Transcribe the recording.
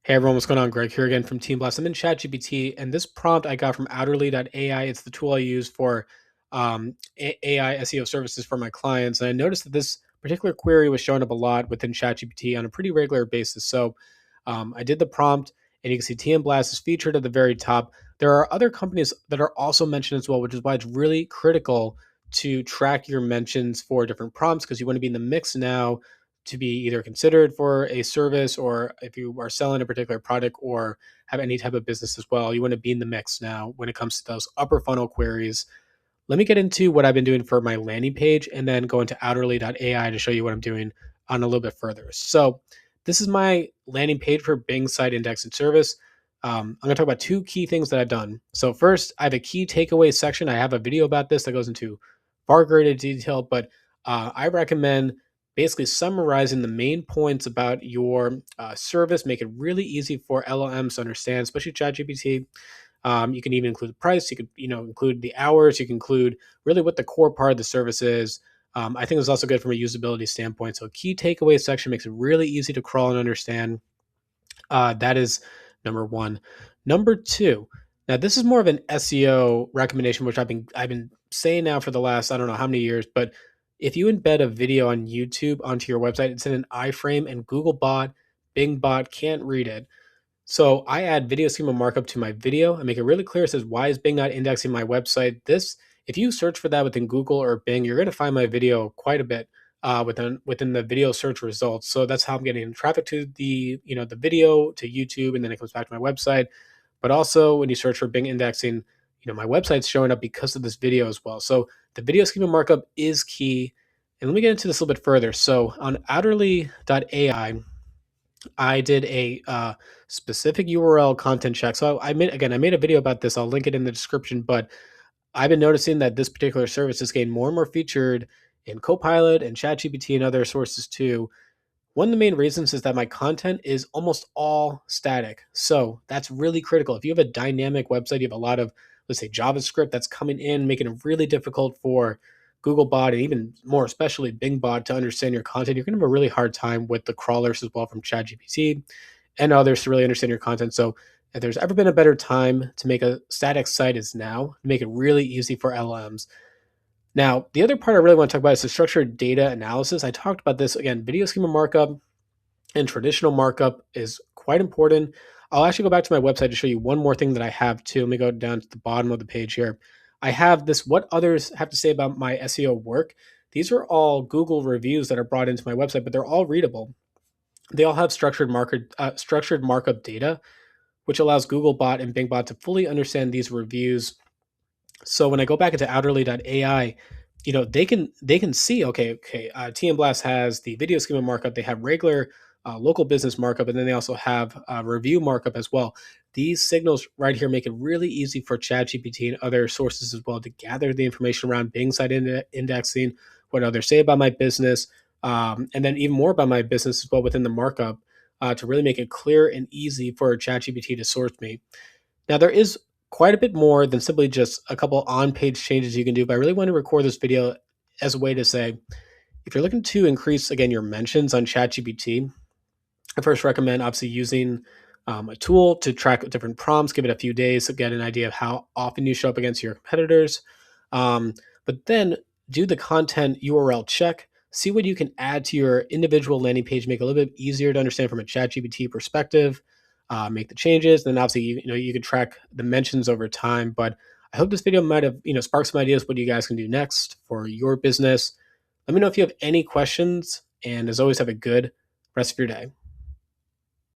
Hey everyone, what's going on? Greg here again from Team Blast. I'm in ChatGPT, and this prompt I got from outerly.ai. It's the tool I use for AI SEO services for my clients. And I noticed that this particular query was showing up a lot within ChatGPT on a pretty regular basis. So I did the prompt, and you can see TM Blast is featured at the very top. There are other companies that are also mentioned as well, which is why it's really critical to track your mentions for different prompts because you want to be in the mix now to be either considered for a service, or if you are selling a particular product or have any type of business as well, you want to be in the mix now when it comes to those upper funnel queries. Let me get into what I've been doing for my landing page and then go into outerly.ai to show you what I'm doing on a little bit further. So this is my landing page for Bing site indexing service. I'm going to talk about two key things that I've done. So first, I have a key takeaway section. I have a video about this that goes into far greater detail, but I recommend basically summarizing the main points about your service, make it really easy for LLMs to understand, especially ChatGPT. You can even include the price. You could, include the hours. You can include really what the core part of the service is. I think it's also good from a usability standpoint. So, key takeaway section makes it really easy to crawl and understand. That is number one. Number two. Now, this is more of an SEO recommendation, which I've been saying now for the last I don't know how many years. But if you embed a video on YouTube onto your website, it's in an iframe, and Googlebot, Bingbot can't read it. So I add video schema markup to my video. I make it really clear. It says, why is Bing not indexing my website? This, if you search for that within Google or Bing, you're going to find my video quite a bit within the video search results. So that's how I'm getting traffic to the video to YouTube, and then it comes back to my website. But also when you search for Bing indexing, my website's showing up because of this video as well. So the video schema markup is key. And let me get into this a little bit further. So on outerly.ai, I did a specific URL content check. So I made a video about this. I'll link it in the description. But I've been noticing that this particular service is getting more and more featured in Copilot and ChatGPT and other sources too. One of the main reasons is that my content is almost all static. So that's really critical. If you have a dynamic website, you have a lot of, let's say, JavaScript that's coming in, making it really difficult for Googlebot and even more especially Bingbot to understand your content, you're going to have a really hard time with the crawlers as well from ChatGPT and others to really understand your content. So if there's ever been a better time to make a static site, is now to make it really easy for LLMs. Now, the other part I really want to talk about is the structured data analysis. I talked about this again, video schema markup and traditional markup is quite important. I'll actually go back to my website to show you one more thing that I have too. Let me go down to the bottom of the page here. I have this, what others have to say about my SEO work. These are all Google reviews that are brought into my website, but they're all readable. They all have structured markup data, which allows Googlebot and Bingbot to fully understand these reviews. So when I go back into outerly.ai, they can see, okay, TM Blast has the video schema markup. They have regular local business markup, and then they also have review markup as well. These signals right here make it really easy for ChatGPT and other sources as well to gather the information around Bing site indexing, what others say about my business, and then even more about my business as well within the markup to really make it clear and easy for ChatGPT to source me. Now, there is quite a bit more than simply just a couple on-page changes you can do, but I really want to record this video as a way to say, if you're looking to increase, again, your mentions on ChatGPT, I first recommend obviously using a tool to track different prompts, give it a few days to get an idea of how often you show up against your competitors. But then do the content URL check, see what you can add to your individual landing page, make it a little bit easier to understand from a ChatGPT perspective, make the changes. Then obviously, you can track the mentions over time. But I hope this video might have, sparked some ideas what you guys can do next for your business. Let me know if you have any questions. And as always, have a good rest of your day.